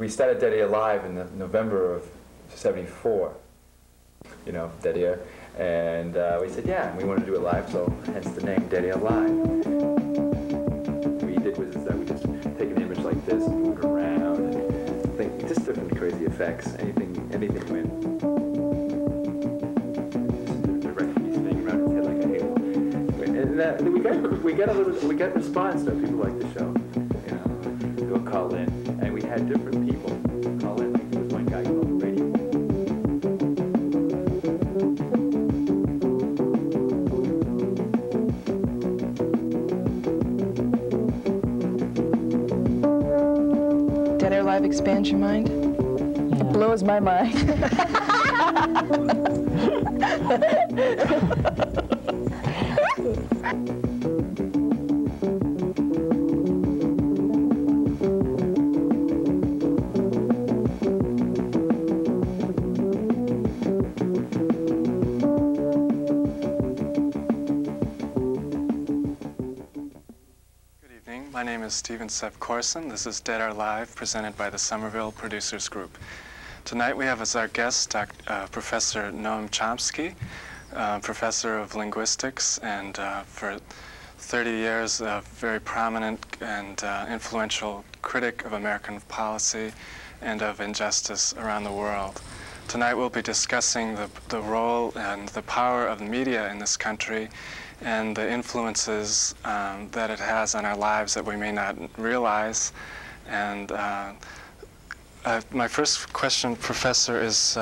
we started Dead Air Live in November of '74, you know, Dead Air, and we said, yeah, we want to do it live, so hence the name Dead Air Live. What we did was that we just take an image like this and move it around, and think just different crazy effects, anything went. And we got response though. People like the show, you know. They would call in, and we had different people call in. There was one guy called Radio. Dead Air Live expands your mind? Yeah. It blows my mind. My name is Stephen Sepp Corson. This is Dead Air Live, presented by the Somerville Producers Group. Tonight we have as our guest Professor Noam Chomsky, professor of linguistics, and for 30 years a very prominent and influential critic of American policy and of injustice around the world. Tonight we'll be discussing the role and the power of the media in this country and the influences that it has on our lives that we may not realize. And my first question, Professor, is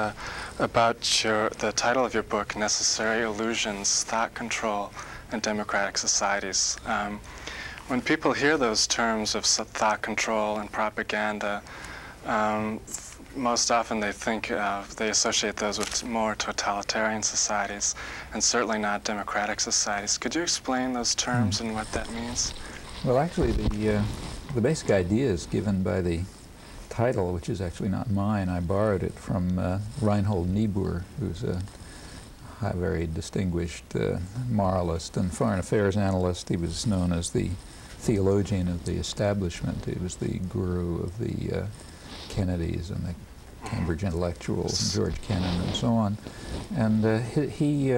about the title of your book, Necessary Illusions, Thought Control in Democratic Societies. When people hear those terms of thought control and propaganda, most often they think they associate those with more totalitarian societies, and certainly not democratic societies. Could you explain those terms and what that means? Well, actually, the basic idea is given by the title, which is actually not mine. I borrowed it from Reinhold Niebuhr, who's a very distinguished moralist and foreign affairs analyst. He was known as the theologian of the establishment. He was the guru of the Kennedys and the Cambridge intellectuals, George Kennan, and so on. And he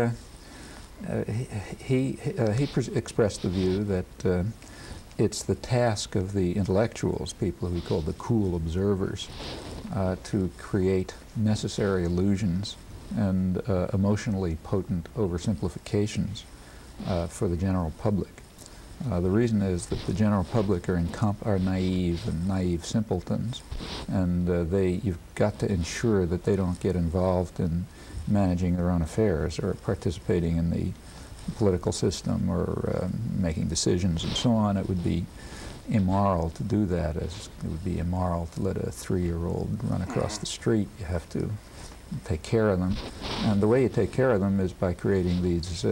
expressed the view that it's the task of the intellectuals, people who he called the cool observers, to create necessary illusions and emotionally potent oversimplifications for the general public. The reason is that the general public are naive simpletons, and you've got to ensure that they don't get involved in managing their own affairs or participating in the political system or making decisions and so on. It would be immoral to do that, as it would be immoral to let a 3-year-old run across the street. You have to take care of them, and the way you take care of them is by creating these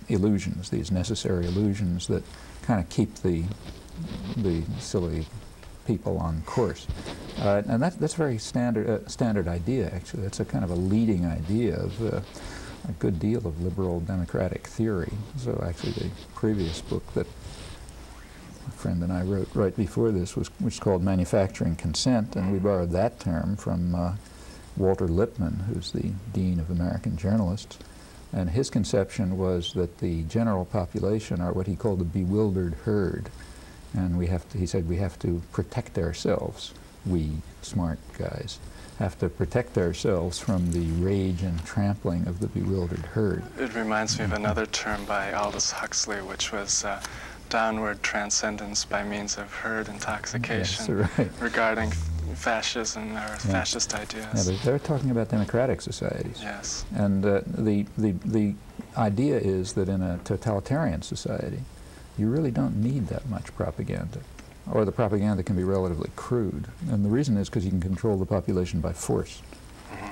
illusions, these necessary illusions that kind of keep the silly people on course. And that's a very standard idea, actually. That's a kind of a leading idea of a good deal of liberal democratic theory. So actually the previous book that a friend and I wrote right before this was called Manufacturing Consent, and we borrowed that term from Walter Lippmann, who's the Dean of American Journalists, and his conception was that the general population are what he called the bewildered herd, and he said we have to protect ourselves. We smart guys have to protect ourselves from the rage and trampling of the bewildered herd. It reminds me of another term by Aldous Huxley, which was downward transcendence by means of herd intoxication. Yes, right. Regarding fascism or fascist ideas. Yeah, but they're talking about democratic societies. Yes. And the idea is that in a totalitarian society, you really don't need that much propaganda, or the propaganda can be relatively crude. And the reason is because you can control the population by force.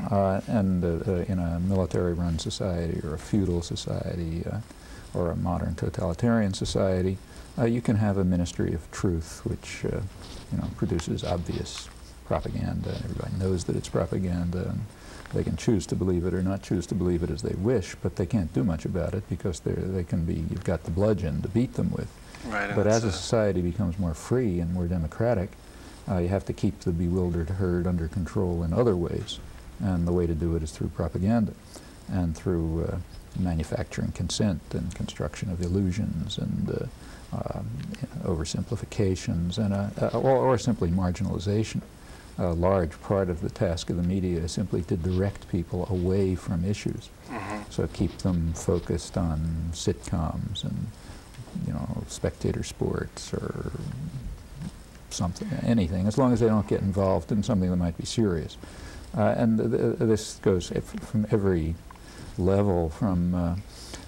And in a military-run society or a feudal society or a modern totalitarian society, you can have a ministry of truth which produces obvious propaganda, and everybody knows that it's propaganda, and they can choose to believe it or not choose to believe it as they wish, but they can't do much about it because you've got the bludgeon to beat them with. Right, but as a society becomes more free and more democratic, You have to keep the bewildered herd under control in other ways, and the way to do it is through propaganda and through manufacturing consent and construction of illusions and oversimplifications and or simply marginalization. A large part of the task of the media is simply to direct people away from issues. So keep them focused on sitcoms and, you know, spectator sports or something, anything, as long as they don't get involved in something that might be serious. And this goes from every level, from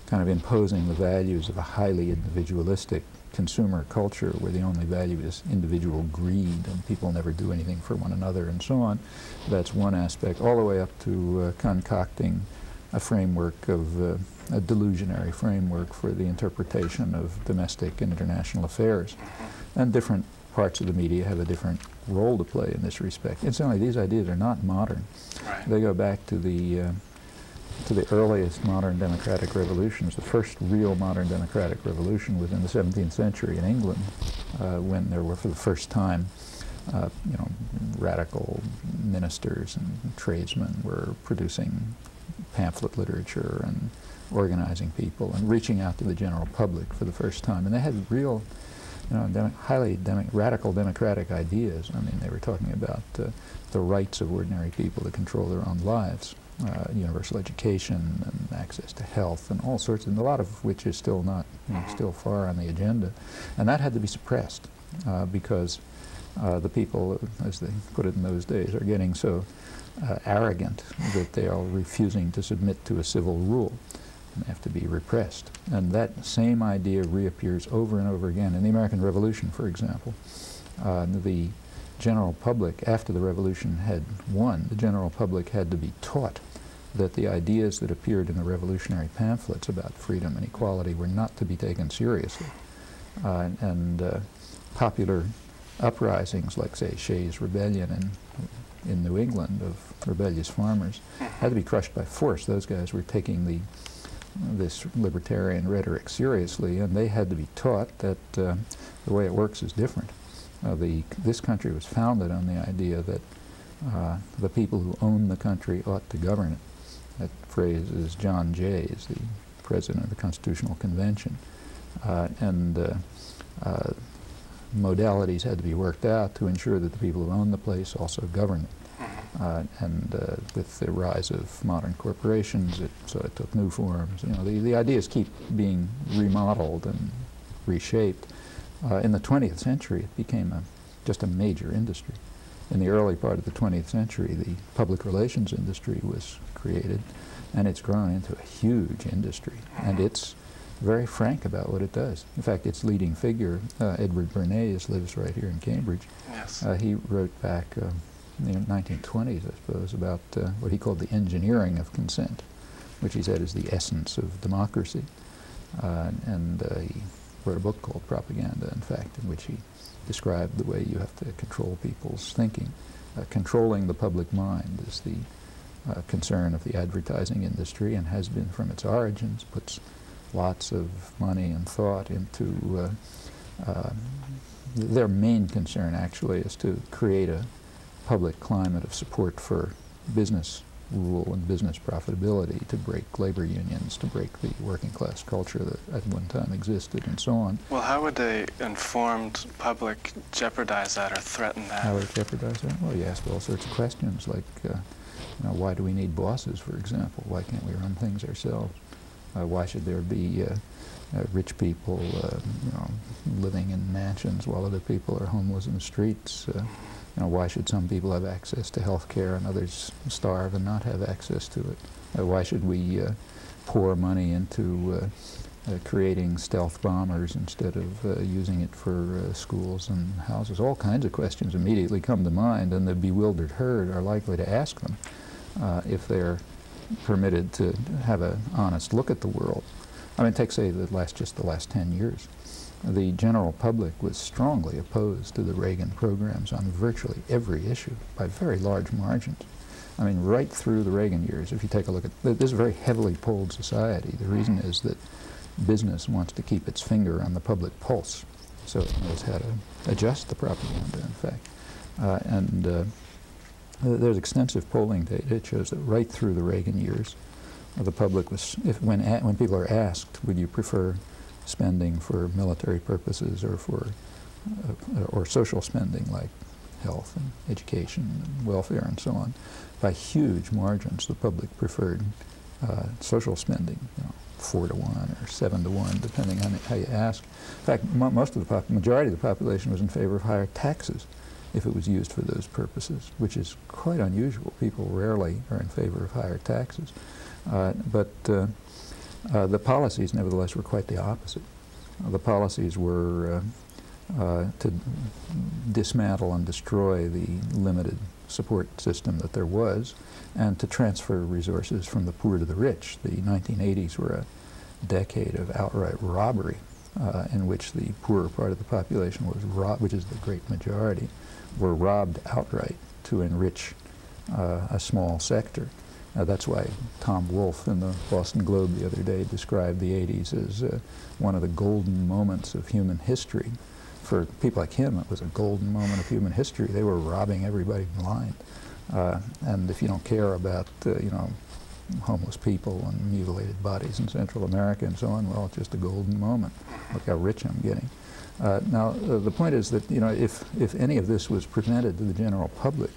kind of imposing the values of a highly individualistic consumer culture where the only value is individual greed and people never do anything for one another and so on. That's one aspect, all the way up to concocting a framework of a delusionary framework for the interpretation of domestic and international affairs. And different parts of the media have a different role to play in this respect. Incidentally, these ideas are not modern. Right. They go back to the earliest modern democratic revolutions. The first real modern democratic revolution was in the 17th century in England, when there were, for the first time, you know, radical ministers and tradesmen were producing pamphlet literature and organizing people and reaching out to the general public for the first time. And they had real, you know, radical democratic ideas. I mean, they were talking about the rights of ordinary people to control their own lives. Universal education and access to health and all sorts, and a lot of which is still not, you know, still far on the agenda. And that had to be suppressed because the people, as they put it in those days, are getting so arrogant that they are refusing to submit to a civil rule. And they have to be repressed. And that same idea reappears over and over again. In the American Revolution, for example, the general public, after the revolution had won, the general public had to be taught that the ideas that appeared in the revolutionary pamphlets about freedom and equality were not to be taken seriously. Popular uprisings, like, say, Shays' Rebellion in New England of rebellious farmers, had to be crushed by force. Those guys were taking this libertarian rhetoric seriously, and they had to be taught that the way it works is different. This country was founded on the idea that the people who own the country ought to govern it. That phrase is John Jay's, the president of the Constitutional Convention. Modalities had to be worked out to ensure that the people who own the place also govern it. With the rise of modern corporations, it took new forms. You know, the ideas keep being remodeled and reshaped. In the 20th century, it became just a major industry. In the early part of the 20th century, the public relations industry was created, and it's grown into a huge industry. And it's very frank about what it does. In fact, its leading figure, Edward Bernays, lives right here in Cambridge. Yes. He wrote back in the 1920s, I suppose, about what he called the engineering of consent, which he said is the essence of democracy. He wrote a book called Propaganda, in fact, in which he described the way you have to control people's thinking. Controlling the public mind is the concern of the advertising industry, and has been from its origins, puts lots of money and thought into their main concern, actually, is to create a public climate of support for business rule and business profitability, to break labor unions, to break the working class culture that at one time existed, and so on. Well, how would the informed public jeopardize that or threaten that? How would it jeopardize that? Well, you ask all sorts of questions, like, you know, why do we need bosses, for example? Why can't we run things ourselves? Why should there be rich people, you know, living in mansions while other people are homeless in the streets? You know, why should some people have access to health care and others starve and not have access to it? Why should we pour money into creating stealth bombers instead of using it for schools and houses? All kinds of questions immediately come to mind, and the bewildered herd are likely to ask them if they're permitted to have an honest look at the world. I mean, take, say, just the last 10 years. The general public was strongly opposed to the Reagan programs on virtually every issue by very large margins. I mean, right through the Reagan years, if you take a look at this is a very heavily polled society. The reason is that business wants to keep its finger on the public pulse, so it knows how to adjust the propaganda, in fact. There's extensive polling data. It shows that right through the Reagan years, the public was, when people are asked, would you prefer spending for military purposes or for or social spending like health and education and welfare and so on, by huge margins, the public preferred social spending, 4 to 1 or 7 to 1, depending on how you ask. In fact, majority of the population was in favor of higher taxes if it was used for those purposes, which is quite unusual. People rarely are in favor of higher taxes. But the policies, nevertheless, were quite the opposite. The policies were to dismantle and destroy the limited support system that there was, and to transfer resources from the poor to the rich. The 1980s were a decade of outright robbery in which the poorer part of the population was robbed, which is the great majority, were robbed outright to enrich a small sector. That's why Tom Wolfe in the Boston Globe the other day described the 80s as one of the golden moments of human history. For people like him, it was a golden moment of human history. They were robbing everybody blind. And if you don't care about, homeless people and mutilated bodies in Central America and so on, well, it's just a golden moment. Look how rich I'm getting. Now, the point is that, if any of this was presented to the general public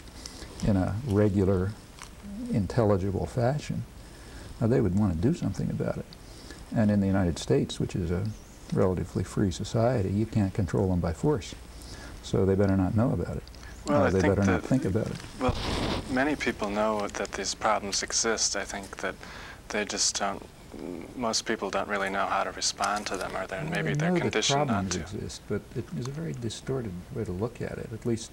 in a regular, intelligible fashion, they would want to do something about it. And in the United States, which is a relatively free society, you can't control them by force. So they better not know about it. Well, they better not think about it. Well, many people know that these problems exist. I think that they just don't, most people don't really know how to respond to them, or maybe they're conditioned not to. Problems exist, but it is a very distorted way to look at it, at least.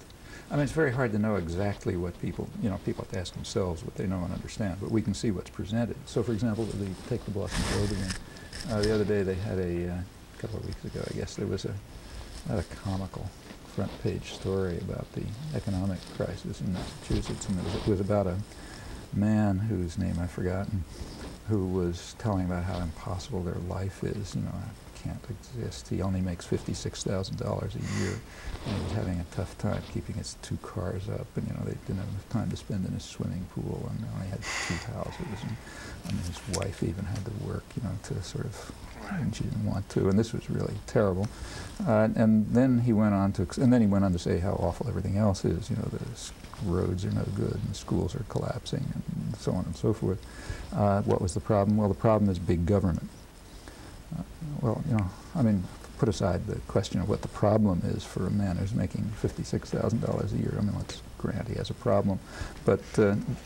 I mean, it's very hard to know exactly what people have to ask themselves what they know and understand, but we can see what's presented. So, for example, take the Boston Globe again. The other day they had a couple of weeks ago, I guess, there was a comical front page story about the economic crisis in Massachusetts, and it was about a man whose name I've forgotten, who was telling about how impossible their life is. Can't exist. He only makes $56,000 a year, and he was having a tough time keeping his 2 cars up, and they didn't have enough time to spend in his swimming pool, and they only had 2 houses, and his wife even had to work, to sort of, and she didn't want to, and this was really terrible. And then he went on to say how awful everything else is. The roads are no good, and the schools are collapsing, and so on and so forth. What was the problem? Well, the problem is big government. Put aside the question of what the problem is for a man who's making $56,000 a year. Let's grant he has a problem. But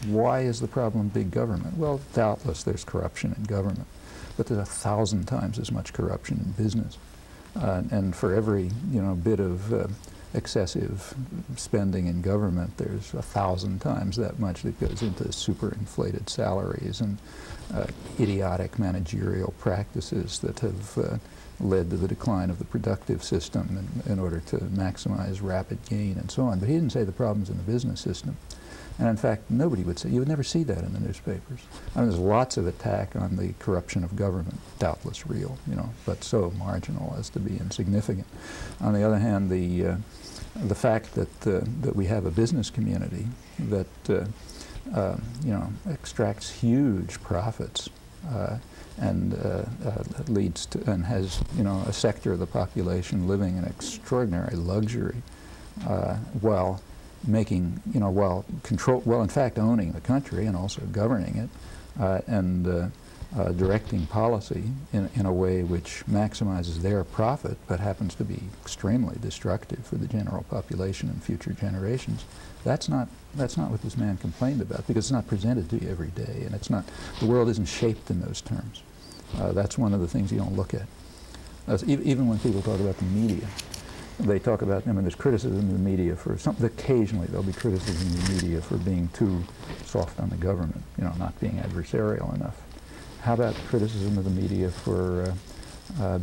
why is the problem big government? Well, doubtless there's corruption in government, but there's 1,000 times as much corruption in business. And for every, bit of excessive spending in government, there's 1,000 times that much that goes into superinflated salaries and idiotic managerial practices that have led to the decline of the productive system in order to maximize rapid gain and so on. But he didn't say the problem's in the business system. And in fact, nobody would say, you would never see that in the newspapers. There's lots of attack on the corruption of government, doubtless real, but so marginal as to be insignificant. On the other hand, the fact that we have a business community that extracts huge profits and leads to, and has a sector of the population living in extraordinary luxury while making, in fact owning the country and also governing it and directing policy in a way which maximizes their profit but happens to be extremely destructive for the general population and future generations. That's not what this man complained about, because it's not presented to you every day, and the world isn't shaped in those terms. That's one of the things you don't look at. Even when people talk about the media, they talk about, there's criticism of the media for something. Occasionally there'll be criticism of the media for being too soft on the government, not being adversarial enough. How about criticism of the media for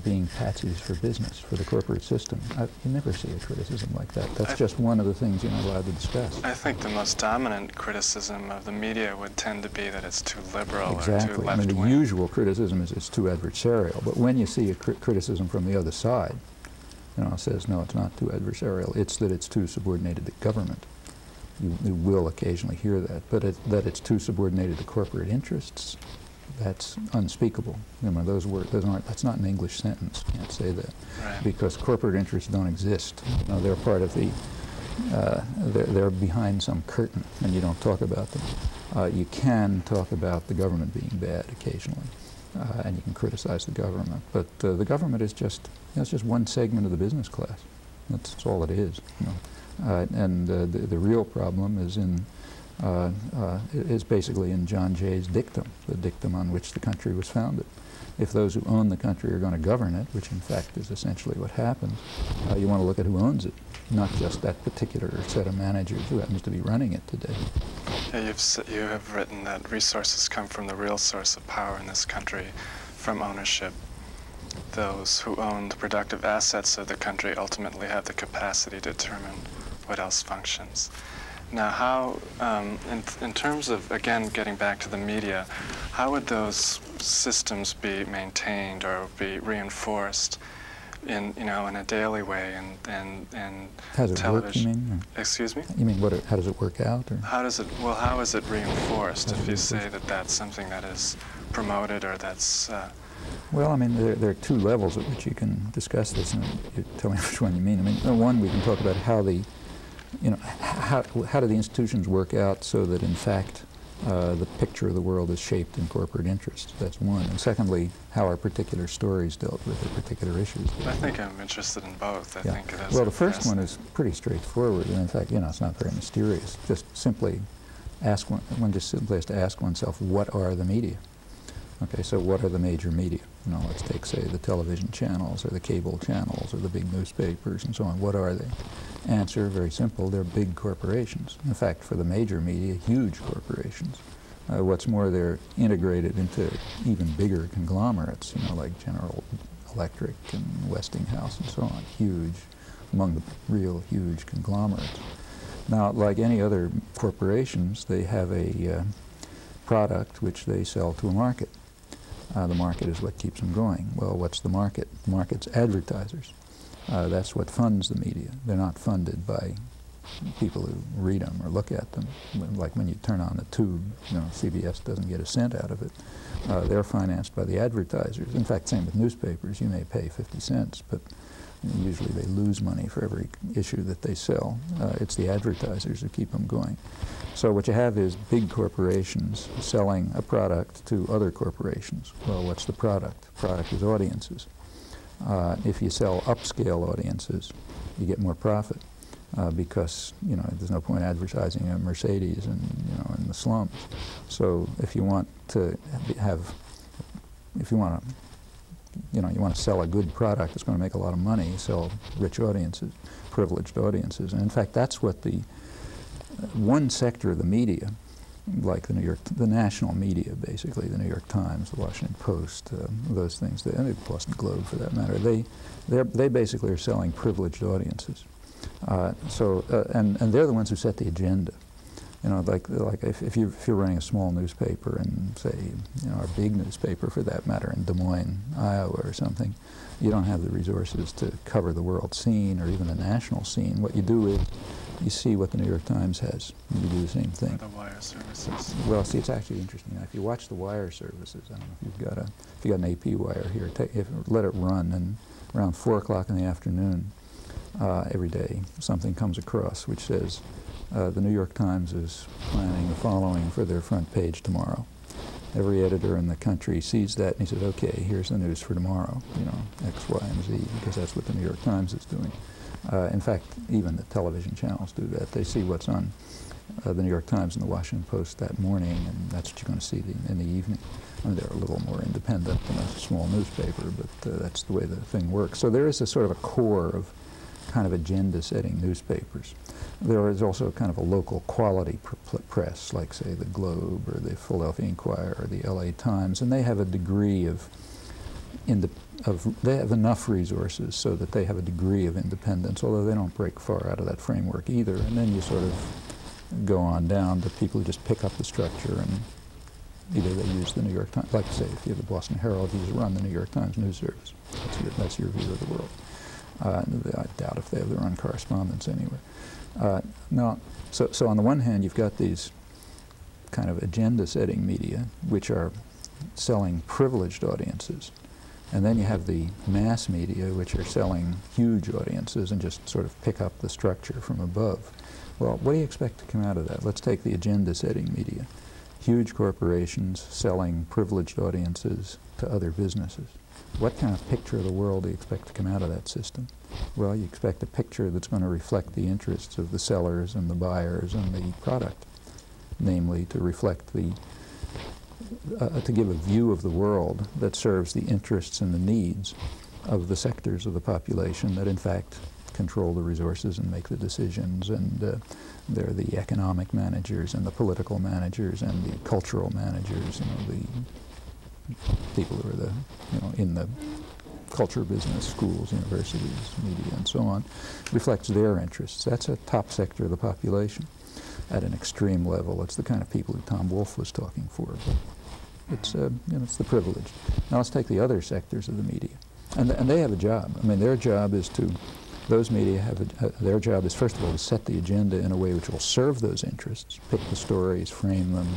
being patsies for business, for the corporate system? You never see a criticism like that. That's just one of the things you're not allowed to discuss. I think the most dominant criticism of the media would tend to be that it's too liberal or too Exactly. left-wing. The usual criticism is it's too adversarial. But when you see a criticism from the other side, says, no, it's not too adversarial. It's that it's too subordinated to government. You will occasionally hear that. But that it's too subordinated to corporate interests, that's unspeakable. Those words, that's not an English sentence. You can't say that. Right. Because corporate interests don't exist. They're part of the, they're behind some curtain, and you don't talk about them. You can talk about the government being bad occasionally. And you can criticize the government, but the government is just one segment of the business class. That's all it is. And the real problem is basically in John Jay's dictum, the dictum on which the country was founded. If those who own the country are going to govern it, which in fact is essentially what happens, you want to look at who owns it, not just that particular set of managers who happens to be running it today. Yeah, you have written that resources come from the real source of power in this country, from ownership. Those who own the productive assets of the country ultimately have the capacity to determine what else functions. Now, how, in terms of, again, getting back to the media, how would those systems be maintained or be reinforced in a daily way and how does television? It work, you mean? Excuse me? You mean how does it work out? Or? How is it reinforced if you say that that's something that is promoted or that's... Well, there are two levels at which you can discuss this, and you tell me which one you mean. One, we can talk about how how do the institutions work out so that, in fact, the picture of the world is shaped in corporate interests. That's one. And secondly, how are particular stories dealt with, or particular issues. I think I'm interested in both. I think it is. Well, the first one is pretty straightforward, and in fact, it's not very mysterious. Just simply one just simply has to ask oneself, what are the media? Okay, so what are the major media? Let's take, say, the television channels or the cable channels or the big newspapers and so on. What are they? Answer, very simple, they're big corporations. In fact, for the major media, huge corporations. What's more, they're integrated into even bigger conglomerates, like General Electric and Westinghouse and so on. Huge, among the real huge conglomerates. Now, like any other corporations, they have a product which they sell to a market. The market is what keeps them going. Well, what's the market? The market's advertisers. That's what funds the media. They're not funded by people who read them or look at them. Like when you turn on the tube, CBS doesn't get a cent out of it. They're financed by the advertisers. In fact, same with newspapers. You may pay 50 cents, but usually they lose money for every issue that they sell. It's the advertisers who keep them going. So what you have is big corporations selling a product to other corporations. Well, what's the product? The product is audiences. If you sell upscale audiences, you get more profit because there's no point advertising a Mercedes in the slums. So if you want to you want to sell a good product that's going to make a lot of money, you sell rich audiences, privileged audiences. And in fact, that's what the one sector of the media, like the national media, basically, the New York Times, the Washington Post, those things, and the Boston Globe for that matter, they basically are selling privileged audiences. And they're the ones who set the agenda. Like if you're running a small newspaper and say, a big newspaper for that matter in Des Moines, Iowa or something, you don't have the resources to cover the world scene or even the national scene. What you do is you see what the New York Times has, and you do the same thing. Or the wire services. Well, see, it's actually interesting. Now, if you watch the wire services, I don't know if you've got an AP wire here, let it run, and around 4 o'clock in the afternoon every day, something comes across which says, the New York Times is planning the following for their front page tomorrow. Every editor in the country sees that and he says, okay, here's the news for tomorrow, X, Y, and Z, because that's what the New York Times is doing. In fact, even the television channels do that. They see what's on the New York Times and the Washington Post that morning, and that's what you're going to see in the evening. They're a little more independent than a small newspaper, but that's the way the thing works. So there is a sort of a core of kind of agenda-setting newspapers. There is also kind of a local quality press, like, say, the Globe or the Philadelphia Inquirer or the LA Times, and they have a degree they have enough resources so that they have a degree of independence, although they don't break far out of that framework either. And then you sort of go on down to people who just pick up the structure, and either they use the New York Times, like say, if you have the Boston Herald, you just run the New York Times news service. That's your view of the world. I doubt if they have their own correspondence anywhere. Now, so on the one hand, you've got these kind of agenda-setting media, which are selling privileged audiences. And then you have the mass media, which are selling huge audiences and just sort of pick up the structure from above. Well, what do you expect to come out of that? Let's take the agenda-setting media. Huge corporations selling privileged audiences to other businesses. What kind of picture of the world do you expect to come out of that system? Well, you expect a picture that's going to reflect the interests of the sellers and the buyers and the product, namely to reflect the to give a view of the world that serves the interests and the needs of the sectors of the population that in fact control the resources and make the decisions, and they're the economic managers and the political managers and the cultural managers, the people who are in the culture business, schools, universities, media, and so on, reflects their interests. That's a top sector of the population. At an extreme level, it's the kind of people who Tom Wolfe was talking for. But it's it's the privileged. Now let's take the other sectors of the media, and they have a job. I mean, their job is to. Those media have their job is first of all to set the agenda in a way which will serve those interests, pick the stories, frame them,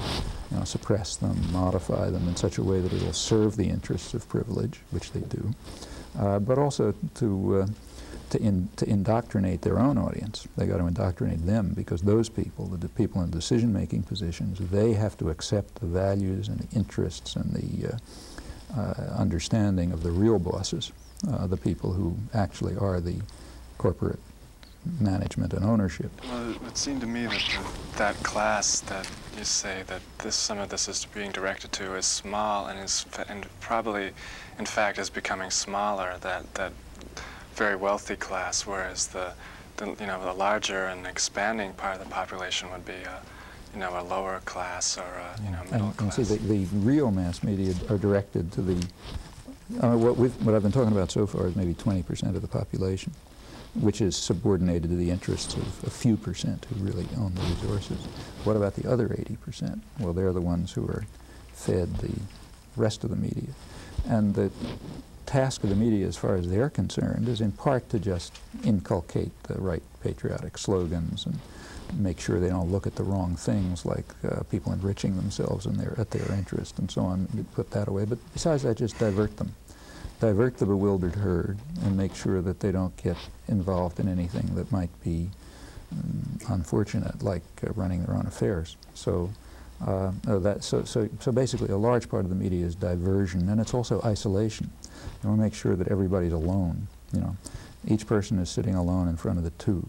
suppress them, modify them in such a way that it will serve the interests of privilege, which they do, but also to indoctrinate their own audience. They got to indoctrinate them, because those people, the people in decision-making positions, they have to accept the values and the interests and the understanding of the real bosses, the people who actually are the corporate management and ownership. Well, it would seem to me that that class that you say that some of this is being directed to is small and probably, in fact, is becoming smaller. That very wealthy class, whereas the larger and expanding part of the population would be a lower class or middle class. And see, the real mass media are directed to the what I've been talking about so far is maybe 20% of the population, which is subordinated to the interests of a few percent who really own the resources. What about the other 80%? Well, they're the ones who are fed the rest of the media. And the task of the media, as far as they're concerned, is in part to just inculcate the right patriotic slogans and make sure they don't look at the wrong things, like people enriching themselves at their interest and so on. You put that away. But besides that, just divert them. Divert the bewildered herd and make sure that they don't get involved in anything that might be unfortunate, like running their own affairs. So, so basically a large part of the media is diversion, and it's also isolation. You want to make sure that everybody's alone. Each person is sitting alone in front of the tube.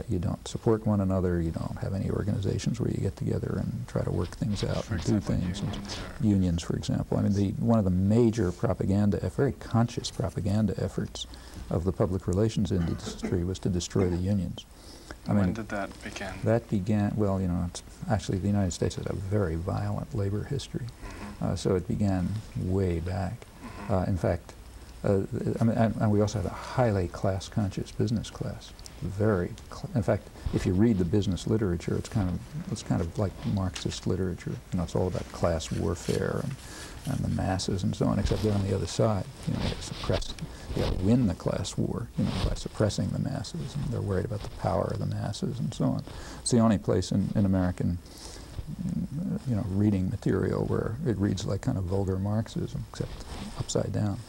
You don't support one another. You don't have any organizations where you get together and try to work things out and do things. Unions, for example. I mean, one of the major propaganda, very conscious propaganda efforts of the public relations industry was to destroy the unions. When did that begin? That began, well, actually the United States has a very violent labor history. So it began way back. In fact, and we also have a highly class-conscious business class. In fact, if you read the business literature, it's kind of like Marxist literature. It's all about class warfare and the masses and so on, except they're on the other side. You got to win the class war, by suppressing the masses, and they're worried about the power of the masses and so on. It's the only place in American, reading material where it reads like kind of vulgar Marxism, except upside down.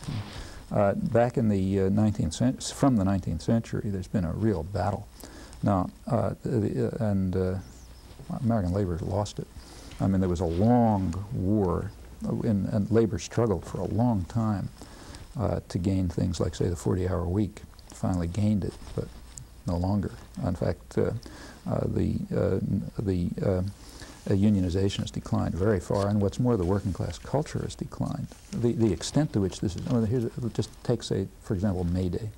Back in the 19th century, from the 19th century, there's been a real battle. Now, American labor lost it. I mean, there was a long war, and labor struggled for a long time to gain things like, say, the 40-hour week. Finally gained it, but no longer. In fact, unionization has declined very far, and what's more, the working class culture has declined. The extent to which this is, just take, say, for example, May Day.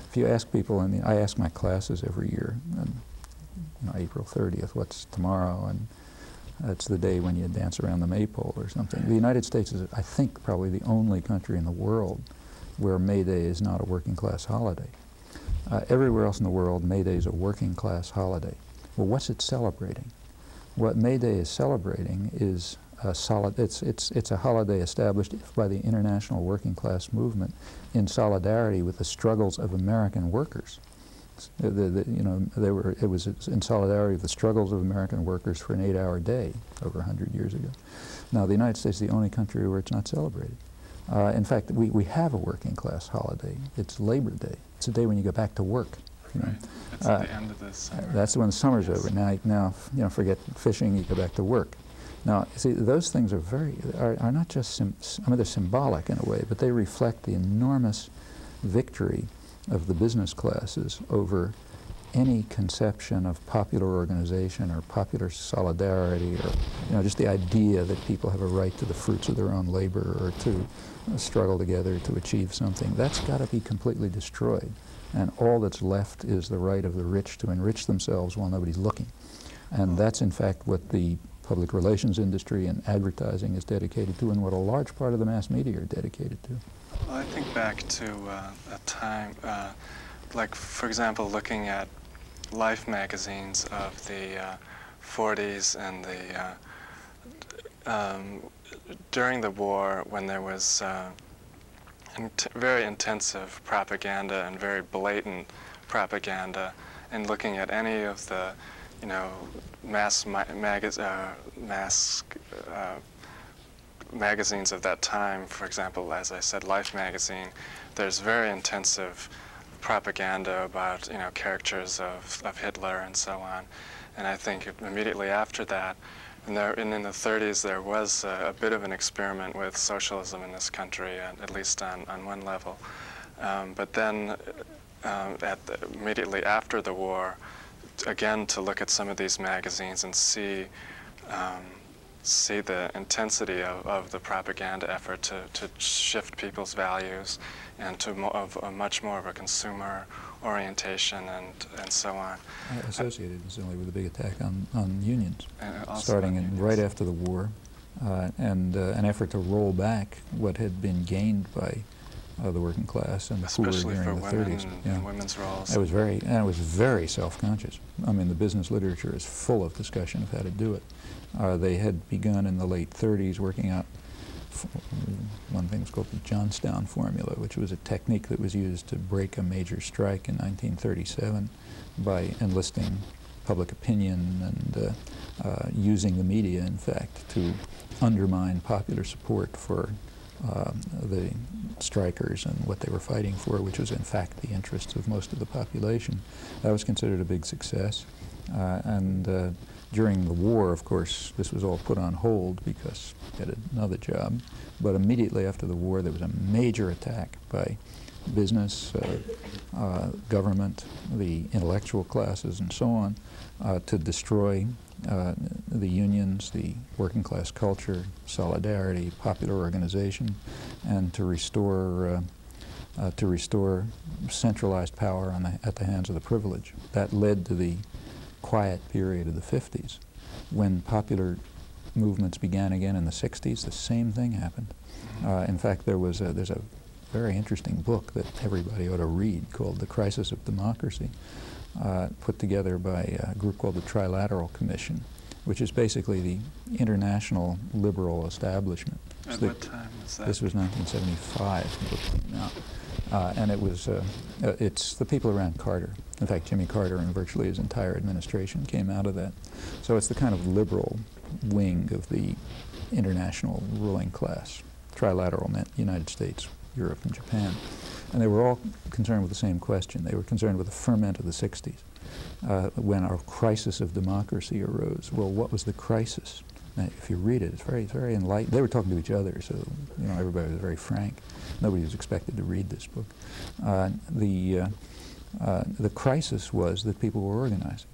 If you ask people, I ask my classes every year, and, April 30th, what's tomorrow? And it's the day when you dance around the maypole or something. The United States is, I think, probably the only country in the world where May Day is not a working class holiday. Everywhere else in the world, May Day is a working class holiday. Well, what's it celebrating? What May Day is celebrating is it's a holiday established by the international working class movement in solidarity with the struggles of American workers. It was in solidarity with the struggles of American workers for an 8-hour day over 100 years ago. Now, the United States is the only country where it's not celebrated. In fact, we have a working class holiday. It's Labor Day. It's a day when you go back to work. Right. That's at the end of the summer. That's when the summer's over. Now, forget fishing. You go back to work. Now, see, those things are not just they're symbolic in a way, but they reflect the enormous victory of the business classes over any conception of popular organization or popular solidarity, or just the idea that people have a right to the fruits of their own labor or to struggle together to achieve something. That's got to be completely destroyed, and all that's left is the right of the rich to enrich themselves while nobody's looking. And that's in fact what the public relations industry and advertising is dedicated to, and what a large part of the mass media are dedicated to. Well, I think back to a time, like for example, looking at Life magazines of the 40s and during the war, when there was very intensive propaganda and very blatant propaganda, and looking at any of the, magazines of that time, for example, as I said, Life magazine, there's very intensive propaganda about, characters of Hitler and so on. And I think immediately after that, and in the 30s, there was a bit of an experiment with socialism in this country, at least on one level. But then immediately after the war, again, to look at some of these magazines and see the intensity of the propaganda effort to shift people's values and to much more of a consumer orientation and so on. Associated incidentally with a big attack on unions, starting right after the war, and an effort to roll back what had been gained by the working class and the poor during the 30s. And women's roles. It was very self-conscious. I mean, the business literature is full of discussion of how to do it. They had begun in the late 30s working out one thing was called the Johnstown formula, which was a technique that was used to break a major strike in 1937 by enlisting public opinion and using the media, in fact, to undermine popular support for the strikers and what they were fighting for, which was in fact the interests of most of the population. That was considered a big success. During the war, of course, this was all put on hold because he had another job. But immediately after the war, there was a major attack by business, government, the intellectual classes, and so on, to destroy the unions, the working class culture, solidarity, popular organization, and to restore centralized power at the hands of the privileged. That led to the quiet period of the 50s. When popular movements began again in the 60s, the same thing happened. In fact, there's a very interesting book that everybody ought to read called The Crisis of Democracy, put together by a group called the Trilateral Commission, which is basically the international liberal establishment. At what time was that? This was 1975. And it's the people around Carter. In fact, Jimmy Carter and virtually his entire administration came out of that. So it's the kind of liberal wing of the international ruling class. Trilateral meant United States, Europe, and Japan. And they were all concerned with the same question. They were concerned with the ferment of the 60s, when our crisis of democracy arose. Well, what was the crisis? Now, if you read it, it's very, very enlightened. They were talking to each other, so everybody was very frank. Nobody was expected to read this book. The crisis was that people were organizing.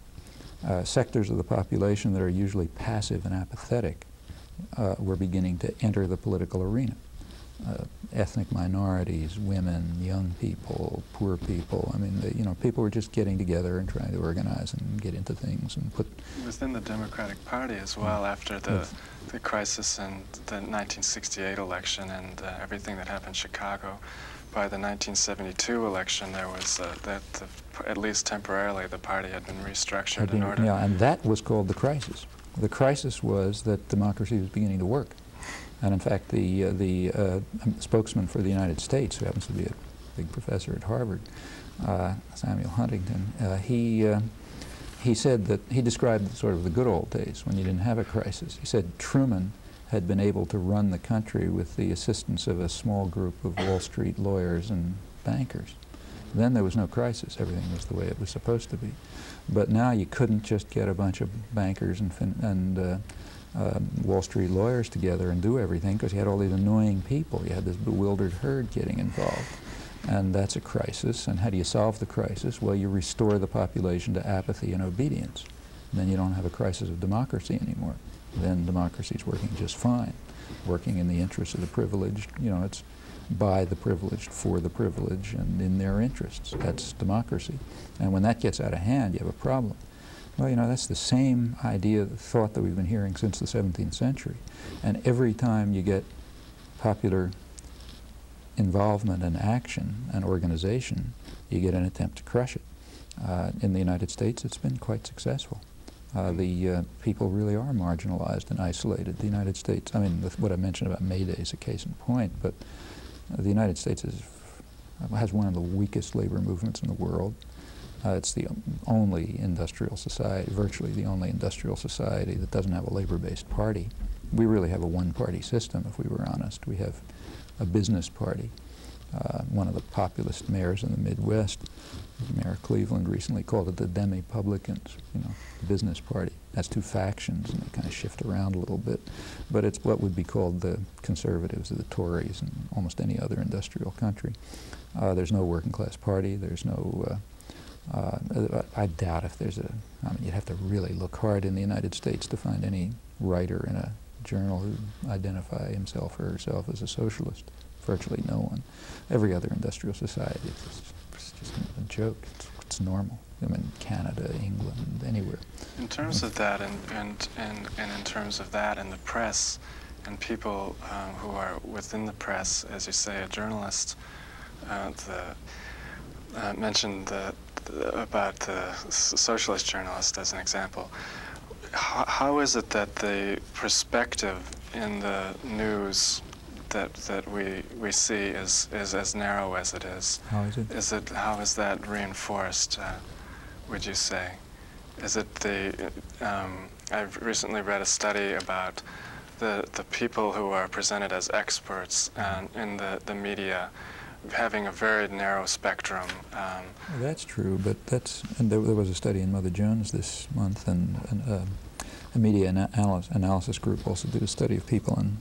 Sectors of the population that are usually passive and apathetic were beginning to enter the political arena. Ethnic minorities, women, young people, poor people. I mean, people were just getting together and trying to organize and get into things and put. Within the Democratic Party as well, after the crisis in the 1968 election and everything that happened in Chicago, by the 1972 election, there was at least temporarily, the party had been restructured in order. Yeah, and that was called the crisis. The crisis was that democracy was beginning to work. And in fact, the spokesman for the United States, who happens to be a big professor at Harvard, Samuel Huntington, he said that he described sort of the good old days when you didn't have a crisis. He said Truman had been able to run the country with the assistance of a small group of Wall Street lawyers and bankers. Then there was no crisis. Everything was the way it was supposed to be. But now you couldn't just get a bunch of bankers and Wall Street lawyers together and do everything, because you had all these annoying people. You had this bewildered herd getting involved. And that's a crisis. And how do you solve the crisis? Well, you restore the population to apathy and obedience. And then you don't have a crisis of democracy anymore. Then democracy is working just fine, working in the interests of the privileged. You know, it's by the privileged, for the privileged, and in their interests. That's democracy. And when that gets out of hand, you have a problem. Well, you know, that's the same idea, thought that we've been hearing since the 17th century. And every time you get popular involvement and action and organization, you get an attempt to crush it. In the United States, it's been quite successful. The people really are marginalized and isolated. The United States, I mean, what I mentioned about May Day is a case in point, but the United States has one of the weakest labor movements in the world. It's the only industrial society, virtually the only industrial society that doesn't have a labor-based party. We really have a one-party system, if we were honest. We have a business party. One of the populist mayors in the Midwest, Mayor Cleveland, recently called it the demi-publicans, you know, the business party. That's two factions, and they kind of shift around a little bit. But it's what would be called the conservatives or the Tories in almost any other industrial country. There's no working class party. There's no, I doubt if there's a, I mean, you'd have to really look hard in the United States to find any writer in a journal who identify himself or herself as a socialist. Virtually no one. Every other industrial society, it's just a joke. It's normal. I mean, Canada, England, anywhere. In terms of that, and in terms of that, and the press, and people who are within the press, as you say, a journalist, mentioned about the socialist journalist as an example. How is it that the perspective in the news that we see is as narrow as it is? How is it? How is that reinforced, would you say? Is it the, I've recently read a study about the people who are presented as experts in the media having a very narrow spectrum. Well, that's true, but and there was a study in Mother Jones this month, and a media analysis group also did a study of people in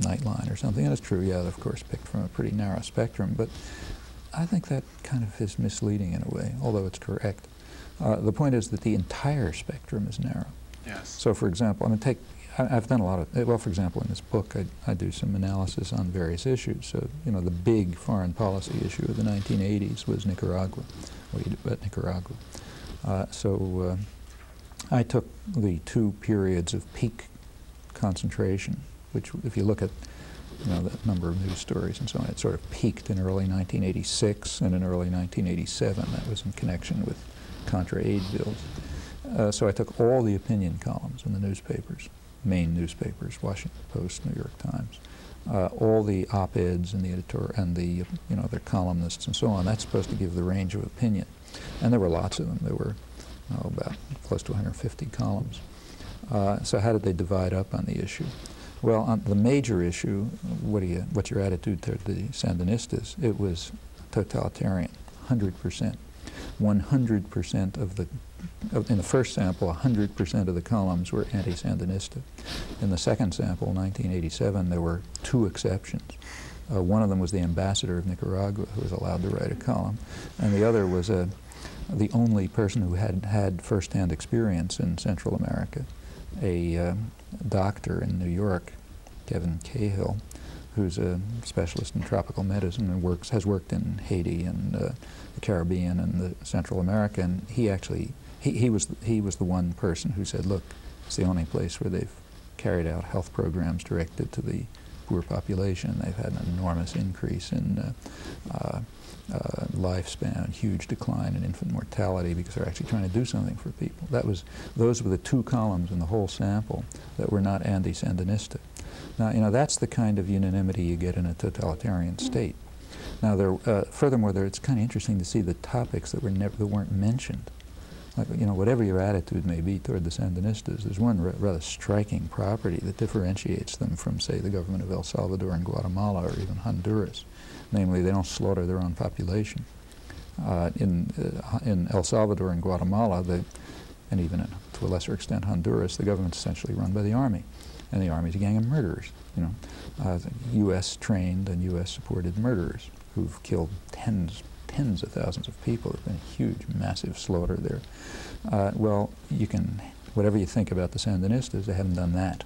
Nightline or something, and it's true, yeah, of course, picked from a pretty narrow spectrum, but I think that kind of is misleading in a way, although it's correct. The point is that the entire spectrum is narrow. Yes. So, for example, I mean, I've done a lot of, well, for example, in this book, I do some analysis on various issues. So, you know, the big foreign policy issue of the 1980s was Nicaragua, what do you do about Nicaragua? I took the two periods of peak concentration, which, if you look at, you know, the number of news stories and so on, it sort of peaked in early 1986 and in early 1987. That was in connection with Contra aid bills. So I took all the opinion columns in the newspapers, main newspapers, Washington Post, New York Times, all the op-eds and the editor and the, you know, their columnists and so on. That's supposed to give the range of opinion, and there were lots of them. There were about close to 150 columns. So how did they divide up on the issue? Well, on the major issue, what's your attitude toward the Sandinistas? It was totalitarian, 100%. 100% of the, in the first sample, 100% of the columns were anti-Sandinista. In the second sample, 1987, there were two exceptions. One of them was the ambassador of Nicaragua, who was allowed to write a column, and the other was the only person who had had first-hand experience in Central America, a doctor in New York, Kevin Cahill, who's a specialist in tropical medicine and has worked in Haiti and the Caribbean and Central America, and he was the one person who said, look, it's the only place where they've carried out health programs directed to the poor population. They've had an enormous increase in lifespan, huge decline in infant mortality because they're actually trying to do something for people. Those were the two columns in the whole sample that were not anti-Sandinista. Now, you know, that's the kind of unanimity you get in a totalitarian state. Now, furthermore, it's kind of interesting to see the topics that weren't mentioned. Like, you know, whatever your attitude may be toward the Sandinistas, there's one rather striking property that differentiates them from, say, the government of El Salvador and Guatemala or even Honduras. Namely, they don't slaughter their own population. In El Salvador and Guatemala, and even to a lesser extent Honduras, the government's essentially run by the army. And the army's a gang of murderers, you know, U.S.-trained and U.S.-supported murderers who've killed tens of thousands of people. There's been a huge, massive slaughter there. Well, whatever you think about the Sandinistas, they haven't done that.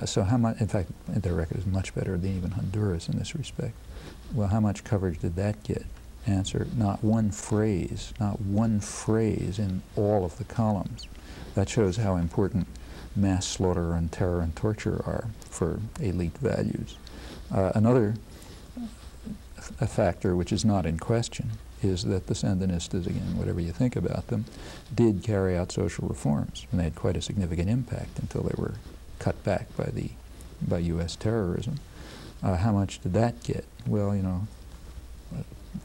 So how much, in fact, their record is much better than even Honduras in this respect. Well, how much coverage did that get? Answer, not one phrase in all of the columns. That shows how important mass slaughter and terror and torture are for elite values. Another factor which is not in question is that the Sandinistas, again, whatever you think about them, did carry out social reforms, and they had quite a significant impact until they were cut back by U.S. terrorism. How much did that get? Well, you know,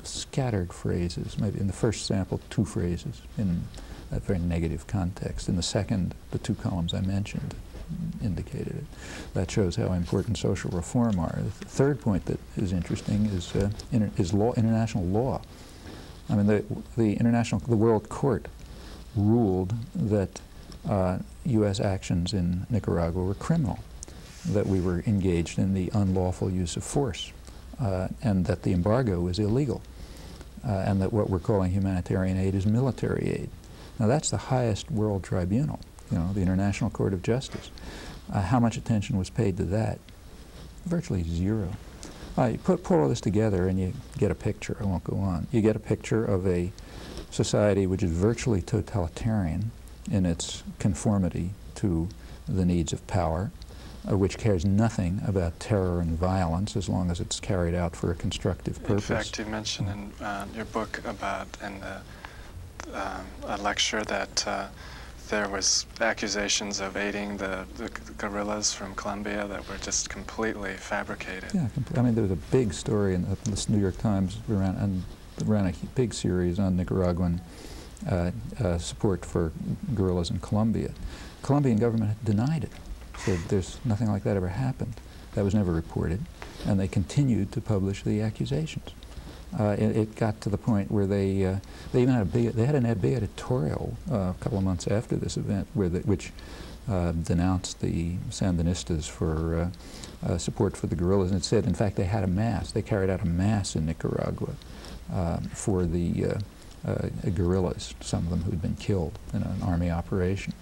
scattered phrases, maybe in the first sample, 2 phrases in a very negative context. In the second, the 2 columns I mentioned indicated it. That shows how important social reform are. The third point that is interesting is international law. I mean, the World Court ruled that U.S. actions in Nicaragua were criminal, that we were engaged in the unlawful use of force, and that the embargo was illegal, and that what we're calling humanitarian aid is military aid. Now, that's the highest world tribunal, you know, the International Court of Justice. How much attention was paid to that? Virtually zero. You put all this together and you get a picture. I won't go on. You get a picture of a society which is virtually totalitarian in its conformity to the needs of power, which cares nothing about terror and violence as long as it's carried out for a constructive purpose. In fact, you mentioned in your book about, a lecture that there was accusations of aiding the guerrillas from Colombia that were just completely fabricated. Yeah, I mean, there was a big story in the New York Times ran a big series on Nicaraguan support for guerrillas in Colombia. Colombian government denied it, said there's nothing like that ever happened. That was never reported, and they continued to publish the accusations. It got to the point where they even had a big editorial a couple of months after this event, which denounced the Sandinistas for support for the guerrillas, and it said, in fact, they had a mass. They carried out a mass in Nicaragua for the guerrillas, some of them who'd been killed in an army operation.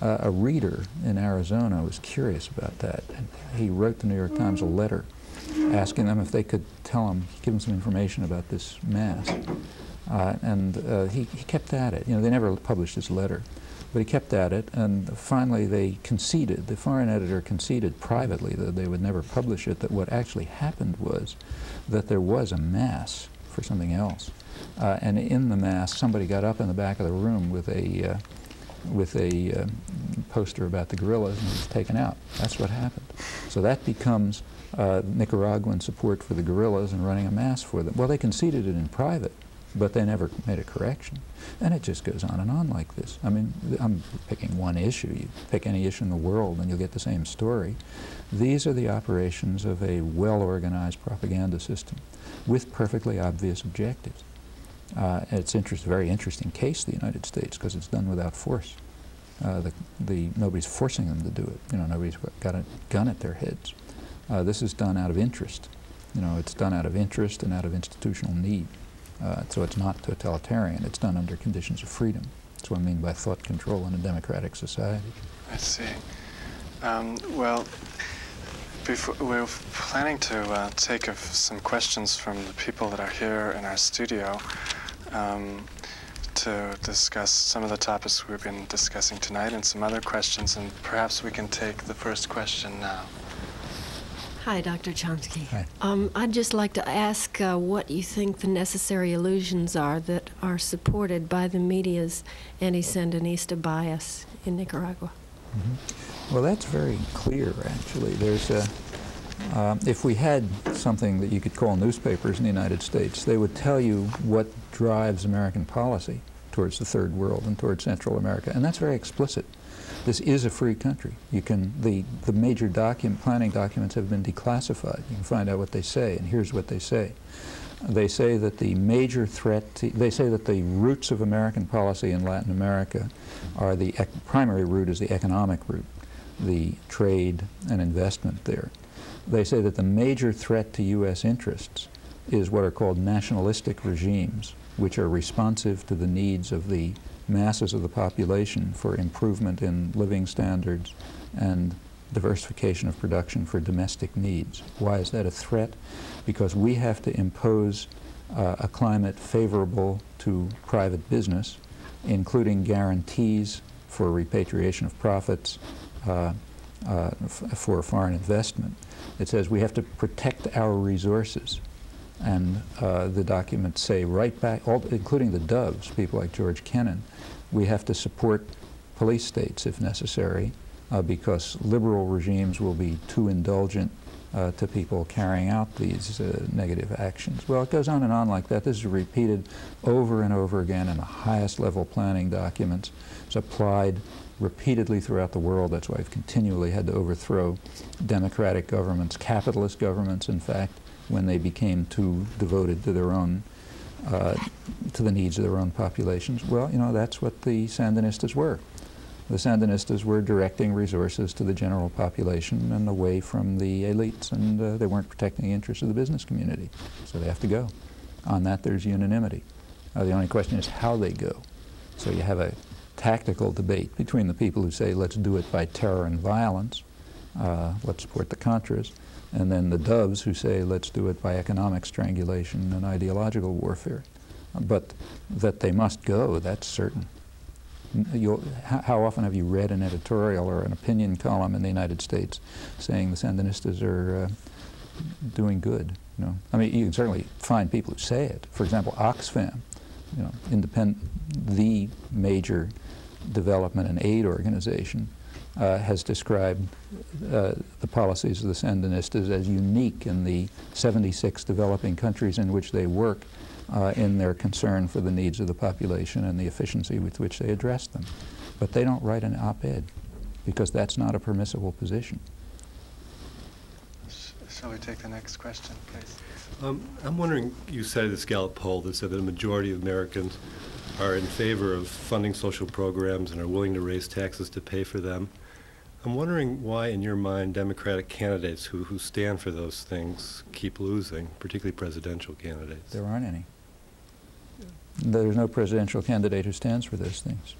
A reader in Arizona was curious about that, and he wrote the New York Times a letter asking them if they could give him some information about this mass. He kept at it. You know, they never published his letter, but he kept at it, and finally they conceded, the foreign editor conceded privately that they would never publish it, that what actually happened was that there was a mass for something else. And in the mass, somebody got up in the back of the room with a poster about the guerrillas and was taken out. That's what happened. So that becomes Nicaraguan support for the guerrillas and running a mass for them. Well, they conceded it in private, but they never made a correction. And it just goes on and on like this. I mean, I'm picking one issue. You pick any issue in the world and you'll get the same story. These are the operations of a well-organized propaganda system with perfectly obvious objectives. It's a very interesting case, the United States, because it's done without force. Nobody's forcing them to do it. You know, nobody's got a gun at their heads. This is done out of interest. You know, it's done out of interest and out of institutional need. So it's not totalitarian. It's done under conditions of freedom. That's what I mean by thought control in a democratic society. I see. Well, we're planning to take some questions from the people that are here in our studio to discuss some of the topics we've been discussing tonight and some other questions, and perhaps we can take the first question now. Hi, Dr. Chomsky. Hi. I'd just like to ask what you think the necessary illusions are that are supported by the media's anti-Sandinista bias in Nicaragua. Mm-hmm. Well, that's very clear, actually. There's a, if we had something that you could call newspapers in the United States, they would tell you what drives American policy towards the Third World and towards Central America, and that's very explicit. This is a free country. You can, the major planning documents have been declassified. You can find out what they say, and here's what they say. They say that the major threat, they say that the roots of American policy in Latin America are the primary root is the economic root, the trade and investment there. They say that the major threat to U.S. interests is what are called nationalistic regimes, which are responsive to the needs of the masses of the population for improvement in living standards and diversification of production for domestic needs. Why is that a threat? Because we have to impose a climate favorable to private business, including guarantees for repatriation of profits for foreign investment. It says we have to protect our resources. And the documents say right back, including the doves, people like George Kennan, we have to support police states if necessary because liberal regimes will be too indulgent to people carrying out these negative actions. Well, it goes on and on like that. This is repeated over and over again in the highest level planning documents. It's applied repeatedly throughout the world. That's why we've continually had to overthrow democratic governments, capitalist governments, in fact, when they became too devoted to their own, to the needs of their own populations. Well, you know, that's what the Sandinistas were. The Sandinistas were directing resources to the general population and away from the elites, and they weren't protecting the interests of the business community, so they have to go. On that, there's unanimity. The only question is how they go. So you have a tactical debate between the people who say, let's do it by terror and violence, let's support the Contras, and then the doves who say, let's do it by economic strangulation and ideological warfare. But that they must go, that's certain. How often have you read an editorial or an opinion column in the United States saying the Sandinistas are doing good? You know? I mean, you can certainly find people who say it. For example, Oxfam, you know, the major development and aid organization, has described the policies of the Sandinistas as unique in the 76 developing countries in which they work in their concern for the needs of the population and the efficiency with which they address them. But they don't write an op-ed because that's not a permissible position. Shall we take the next question, please? I'm wondering, you cited this Gallup poll that said that a majority of Americans are in favor of funding social programs and are willing to raise taxes to pay for them. I'm wondering why, in your mind, Democratic candidates who stand for those things keep losing, particularly presidential candidates. There aren't any. There's no presidential candidate who stands for those things.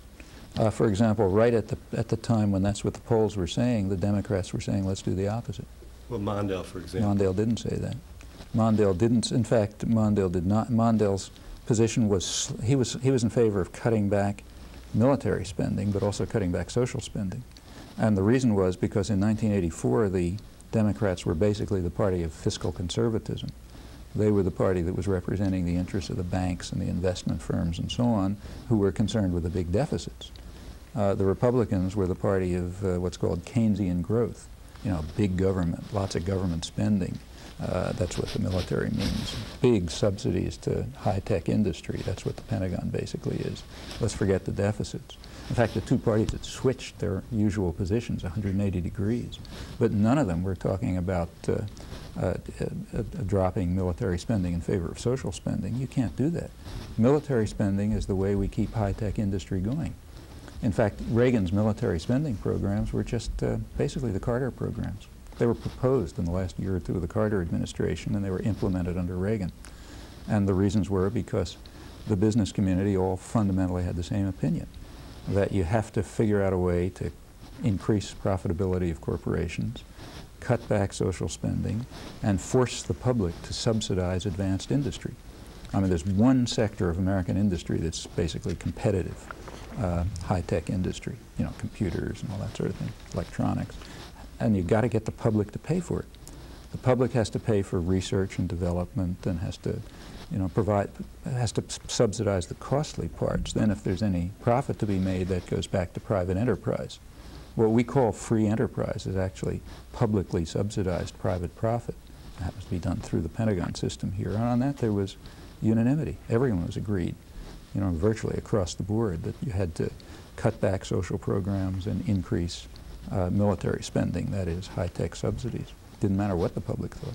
For example, right at the time when that's what the polls were saying, the Democrats were saying, let's do the opposite. Well, Mondale, for example. Mondale didn't say that. Mondale didn't. In fact, Mondale did not. Mondale's position was he was in favor of cutting back military spending, but also cutting back social spending. And the reason was because in 1984, the Democrats were basically the party of fiscal conservatism. They were the party that was representing the interests of the banks and the investment firms and so on, who were concerned with the big deficits. The Republicans were the party of what's called Keynesian growth. You know, big government, lots of government spending. That's what the military means. Big subsidies to high-tech industry. That's what the Pentagon basically is. Let's forget the deficits. In fact, the two parties had switched their usual positions 180 degrees, but none of them were talking about dropping military spending in favor of social spending. You can't do that. Military spending is the way we keep high-tech industry going. In fact, Reagan's military spending programs were just basically the Carter programs. They were proposed in the last year or two of the Carter administration, and they were implemented under Reagan. And the reasons were because the business community all fundamentally had the same opinion, that you have to figure out a way to increase profitability of corporations, cut back social spending, and force the public to subsidize advanced industry. I mean, there's one sector of American industry that's basically competitive, high-tech industry, you know, computers and all that sort of thing, electronics. And you've got to get the public to pay for it. The public has to pay for research and development and has to, has to subsidize the costly parts. Then if there's any profit to be made, that goes back to private enterprise. What we call free enterprise is actually publicly subsidized private profit. It happens to be done through the Pentagon system here. And on that there was unanimity. Everyone was agreed, virtually across the board, that you had to cut back social programs and increase military spending, that is, high-tech subsidies. Didn't matter what the public thought.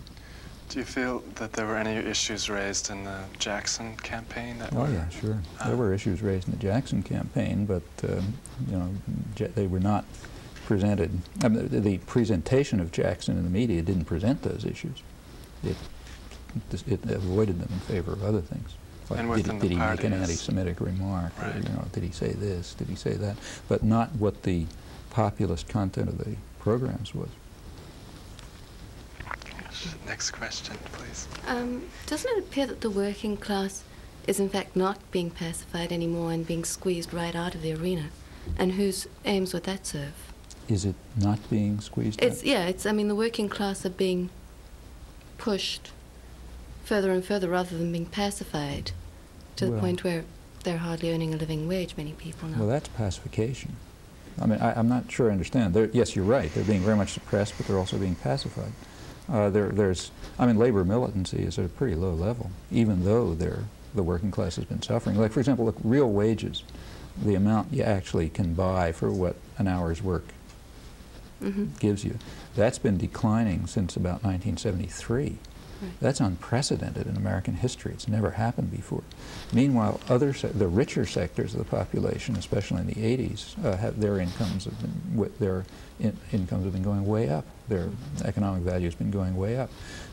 Do you feel that there were any issues raised in the Jackson campaign? Yeah, sure. There were issues raised in the Jackson campaign, but they were not presented. I mean, the presentation of Jackson in the media didn't present those issues. It avoided them in favor of other things. Like, and did he make an anti-Semitic remark? Right. Or, did he say this? Did he say that? But not what the populist content of the programs was. Next question, please. Doesn't it appear that the working class is in fact not being pacified anymore and being squeezed right out of the arena? And whose aims would that serve? Is it not being squeezed out? I mean, the working class are being pushed further and further rather than being pacified to the point where they're hardly earning a living wage, many people now. Well, that's pacification. I mean, I'm not sure I understand. Yes, you're right. They're being very much suppressed, but they're also being pacified. I mean, labor militancy is at a pretty low level, even though the working class has been suffering. Like, for example, look, real wages, the amount you actually can buy for what an hour's work gives you, that's been declining since about 1973. Right. That's unprecedented in American history. It's never happened before. Meanwhile, the richer sectors of the population, especially in the 80s, their incomes have been going way up. Their economic value has been going way up.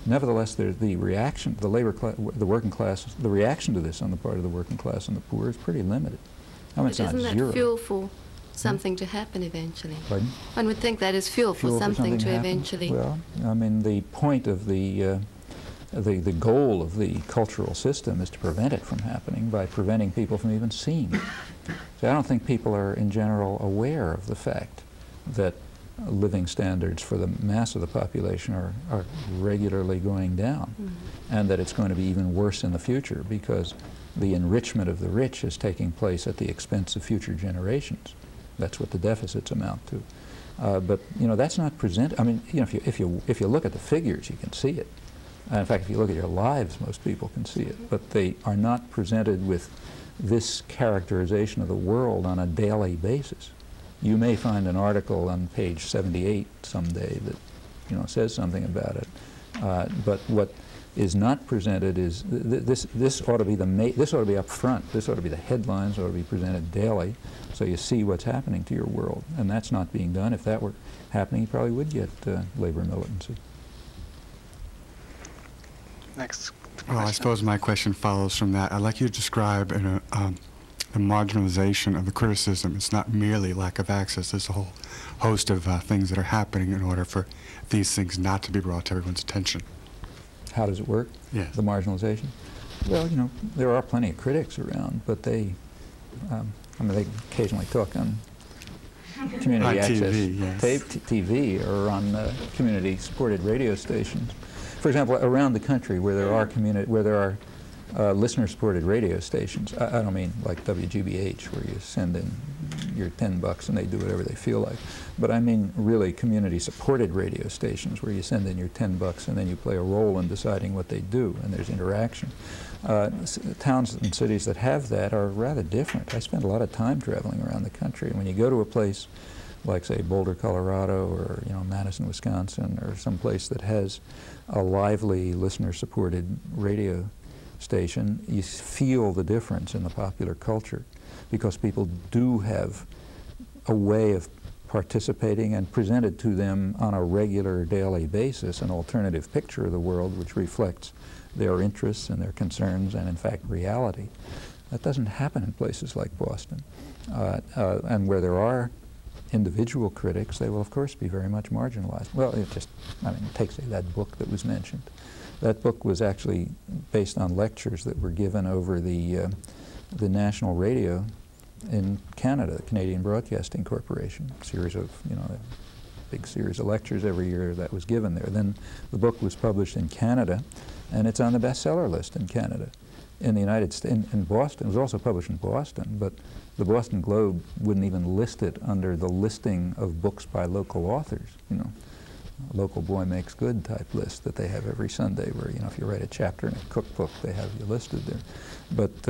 Nevertheless, the reaction, the working class, the reaction to this on the part of the working class and the poor is pretty limited. I mean, it's not zero. Isn't that fuel for something to happen eventually? Pardon? One would think that is fuel for something to eventually. Well, I mean, the point of the goal of the cultural system is to prevent it from happening by preventing people from even seeing it. So I don't think people are in general aware of the fact that living standards for the mass of the population are regularly going down, and that it's going to be even worse in the future because the enrichment of the rich is taking place at the expense of future generations. That's what the deficits amount to. But that's not presented. I mean, if you look at the figures, you can see it. In fact, if you look at your lives, most people can see it. But they are not presented with this characterization of the world on a daily basis. You may find an article on page 78 someday that says something about it. But what is not presented is this ought to be this ought to be up front. This ought to be the headlines. Ought to be presented daily, so you see what's happening to your world. And that's not being done. If that were happening, you probably would get labor militancy. Next question. Well, I suppose my question follows from that. I'd like you to describe the marginalization of the criticism. It's not merely lack of access. There's a whole host of things that are happening in order for these things not to be brought to everyone's attention. How does it work? Yes. The marginalization? Well, there are plenty of critics around, but they occasionally talk on community access TV, yes. TV or on community-supported radio stations. For example, around the country where there are listener-supported radio stations, I don't mean like WGBH where you send in your $10 and they do whatever they feel like, but I mean really community-supported radio stations where you send in your $10 and then you play a role in deciding what they do and there's interaction. Towns and cities that have that are rather different. I spend a lot of time traveling around the country, and when you go to a place like, say, Boulder, Colorado, or Madison, Wisconsin, or some place that has a lively listener-supported radio station, you feel the difference in the popular culture because people do have a way of participating and presented to them on a regular daily basis an alternative picture of the world which reflects their interests and their concerns and, in fact, reality. That doesn't happen in places like Boston. And where there are individual critics, they will, of course, be very much marginalized. Well, take, say, that book that was mentioned. That book was actually based on lectures that were given over the national radio in Canada, the Canadian Broadcasting Corporation, a series of, big series of lectures every year that was given there. Then the book was published in Canada, and it's on the bestseller list in Canada. In the United States, in Boston, it was also published in Boston, but the Boston Globe wouldn't even list it under the listing of books by local authors, you know. Local boy makes good type list that they have every Sunday, where, you know, if you write a chapter in a cookbook, they have you listed there. But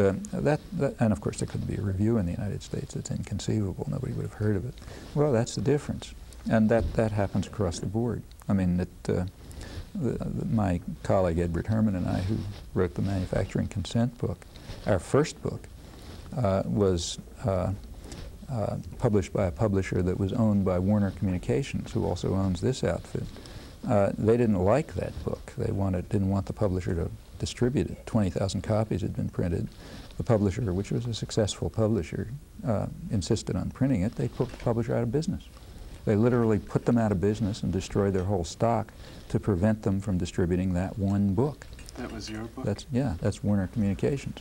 and of course there couldn't be a review in the United States. It's inconceivable. Nobody would have heard of it. Well, that's the difference, and that happens across the board. I mean, my colleague Edward Herman and I, who wrote the Manufacturing Consent book, our first book was published by a publisher that was owned by Warner Communications, who also owns this outfit. They didn't like that book. They didn't want the publisher to distribute it. 20,000 copies had been printed. The publisher, which was a successful publisher, insisted on printing it. They put the publisher out of business. They literally put them out of business and destroyed their whole stock to prevent them from distributing that one book. That was your book? That's Warner Communications.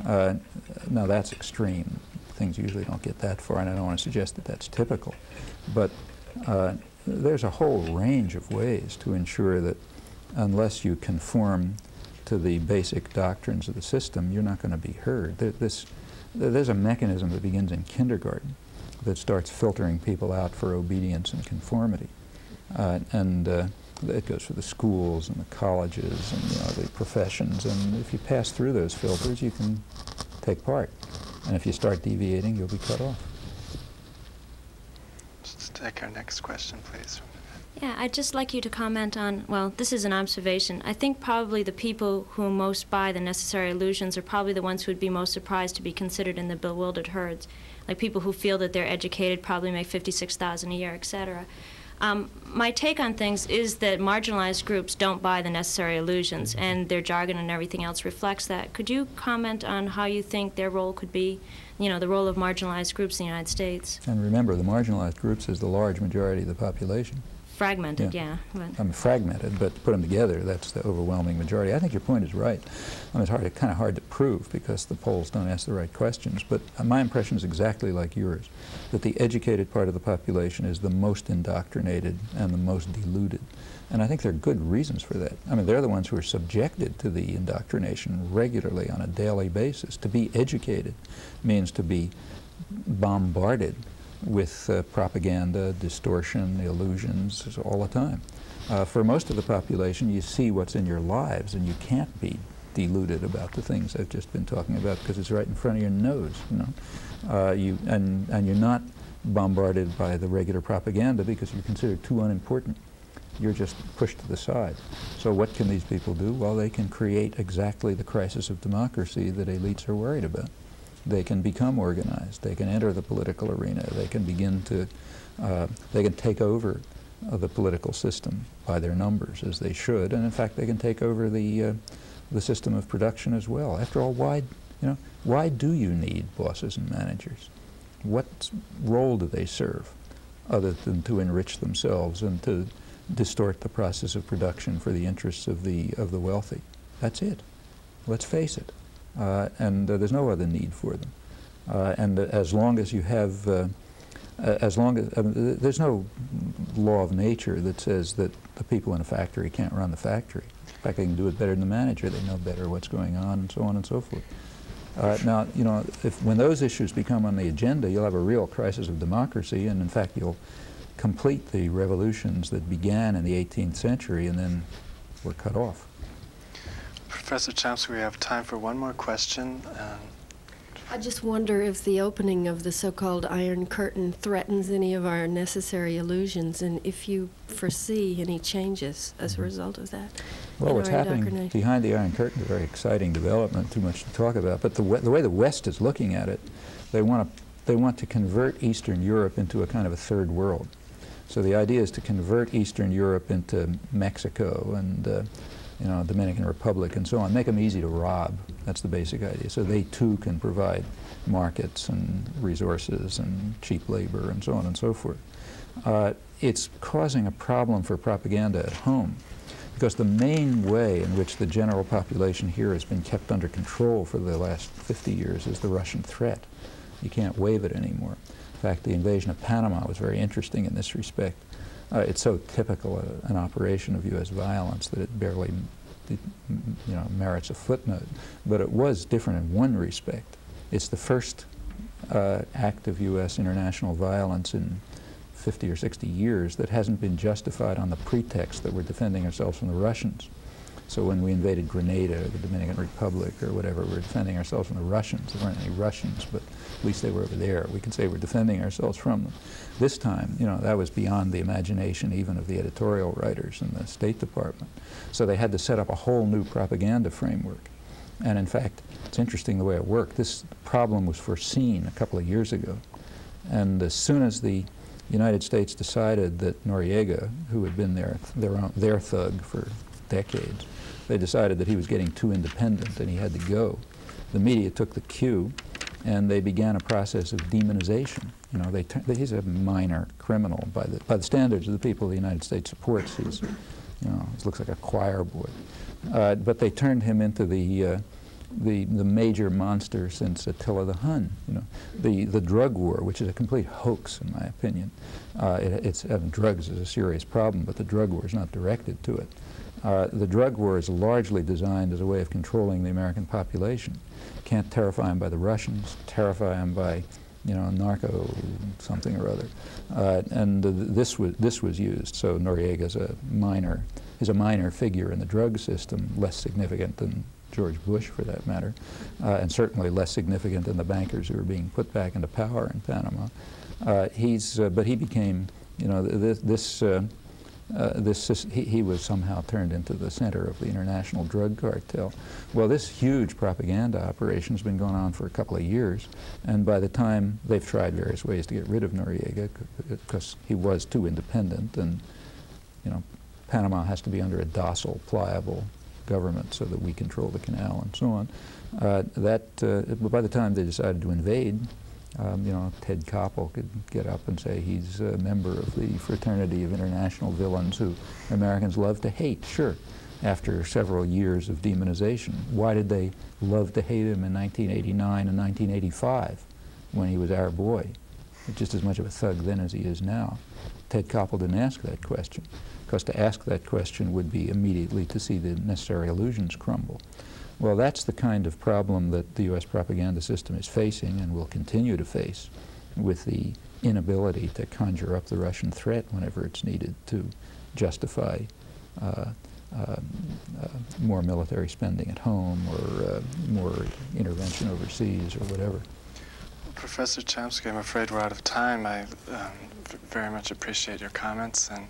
Now that's extreme. Things usually don't get that far, and I don't want to suggest that that's typical. But there's a whole range of ways to ensure that unless you conform to the basic doctrines of the system, you're not going to be heard. There's a mechanism that begins in kindergarten that starts filtering people out for obedience and conformity. It goes for the schools and the colleges and, you know, the professions, and if you pass through those filters, you can take part. And if you start deviating, you'll be cut off. Let's take our next question, please. Yeah, I'd just like you to comment on, well, this is an observation. I think probably the people who most buy the necessary illusions are probably the ones who would be most surprised to be considered in the bewildered herds. Like people who feel that they're educated, probably make $56,000 a year, etc. My take on things is that marginalized groups don't buy the necessary illusions, and their jargon and everything else reflects that. Could you comment on how you think their role could be, you know, the role of marginalized groups in the United States? And remember, the marginalized groups is the large majority of the population. Fragmented, yeah. I mean, fragmented, but put them together, that's the overwhelming majority. I think your point is right. I mean, it's kind of hard to prove because the polls don't ask the right questions, but my impression is exactly like yours, that the educated part of the population is the most indoctrinated and the most deluded. And I think there are good reasons for that. I mean, they're the ones who are subjected to the indoctrination regularly on a daily basis. To be educated means to be bombarded with propaganda, distortion, illusions all the time. For most of the population, you see what's in your lives, and you can't be deluded about the things I've just been talking about because it's right in front of your nose. You know, and you're not bombarded by the regular propaganda because you're considered too unimportant. You're just pushed to the side. So what can these people do? Well, they can create exactly the crisis of democracy that elites are worried about. They can become organized. They can enter the political arena. They can begin to, they can take over the political system by their numbers, as they should. And in fact, they can take over the system of production as well. After all, why do you need bosses and managers? What role do they serve other than to enrich themselves and to distort the process of production for the interests of the wealthy? That's it. Let's face it. And there's no other need for them. And as long as you have, there's no law of nature that says that the people in a factory can't run the factory. In fact, they can do it better than the manager. They know better what's going on, and so on and so forth. Now, you know, when those issues become on the agenda, you'll have a real crisis of democracy, and in fact, you'll complete the revolutions that began in the 18th century and then were cut off. Professor Chomsky, we have time for one more question. I just wonder if the opening of the so-called Iron Curtain threatens any of our necessary illusions, and if you foresee any changes as a result of that. Well, what's happening behind the Iron Curtain is a very exciting development, too much to talk about, but the way the West is looking at it, they want to convert Eastern Europe into a kind of a third world. So the idea is to convert Eastern Europe into Mexico and you know, Dominican Republic and so on, make them easy to rob. That's the basic idea. So they too can provide markets and resources and cheap labor and so on and so forth. It's causing a problem for propaganda at home because the main way in which the general population here has been kept under control for the last 50 years is the Russian threat. You can't waive it anymore. In fact, the invasion of Panama was very interesting in this respect. It's so typical an operation of U.S. violence that it barely merits a footnote. But it was different in one respect. It's the first act of U.S. international violence in 50 or 60 years that hasn't been justified on the pretext that we're defending ourselves from the Russians. So when we invaded Grenada or the Dominican Republic or whatever, we're defending ourselves from the Russians. There weren't any Russians, but at least they were over there. We can say we're defending ourselves from them. This time, that was beyond the imagination even of the editorial writers in the State Department. So they had to set up a whole new propaganda framework. And in fact, it's interesting the way it worked. This problem was foreseen a couple of years ago. And as soon as the United States decided that Noriega, who had been their thug for decades, they decided that he was getting too independent and he had to go. The media took the cue and they began a process of demonization. He's a minor criminal by the standards of the people the United States supports. He looks like a choir boy. But they turned him into the major monster since Attila the Hun. The drug war, which is a complete hoax in my opinion. Drugs is a serious problem, but the drug war is not directed to it. The drug war is largely designed as a way of controlling the American population. Can't terrify them by the Russians, terrify them by, narco something or other. This was used. So Noriega is a minor figure in the drug system, less significant than George Bush for that matter, and certainly less significant than the bankers who were being put back into power in Panama. But he became, he was somehow turned into the center of the international drug cartel. Well, this huge propaganda operation has been going on for a couple of years, and by the time they've tried various ways to get rid of Noriega because he was too independent, and Panama has to be under a docile, pliable government so that we control the canal and so on. By the time they decided to invade, Ted Koppel could get up and say he's a member of the fraternity of international villains who Americans love to hate. Sure, after several years of demonization. Why did they love to hate him in 1989 and 1985 when he was our boy? He's just as much of a thug then as he is now. Ted Koppel didn't ask that question, because to ask that question would be immediately to see the necessary illusions crumble. Well, that's the kind of problem that the U.S. propaganda system is facing and will continue to face, with the inability to conjure up the Russian threat whenever it's needed to justify more military spending at home or more intervention overseas or whatever. Professor Chomsky, I'm afraid we're out of time. I very much appreciate your comments and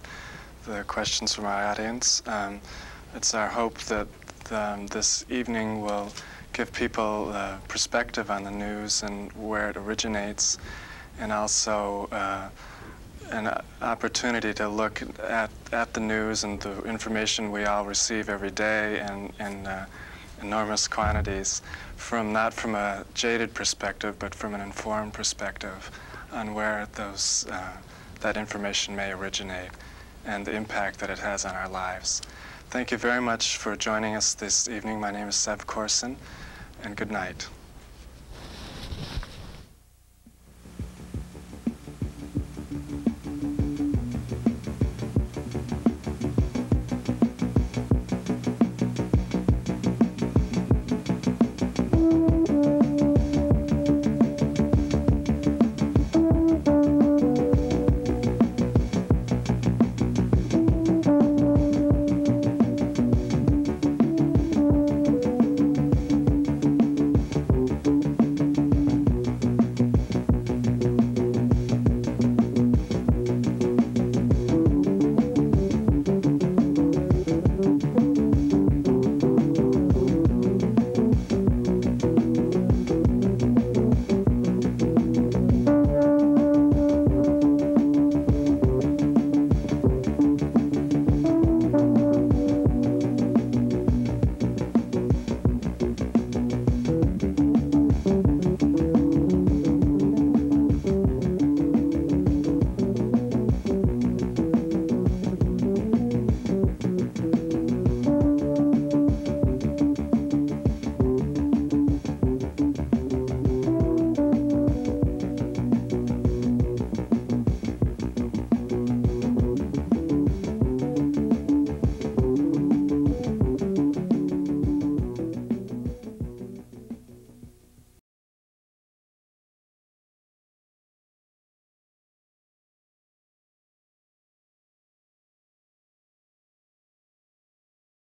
the questions from our audience. It's our hope that this evening will give people perspective on the news and where it originates, and also an opportunity to look at the news and the information we all receive every day in enormous quantities, not from a jaded perspective, but from an informed perspective on where that information may originate and the impact that it has on our lives. Thank you very much for joining us this evening. My name is Sev Corson, and good night.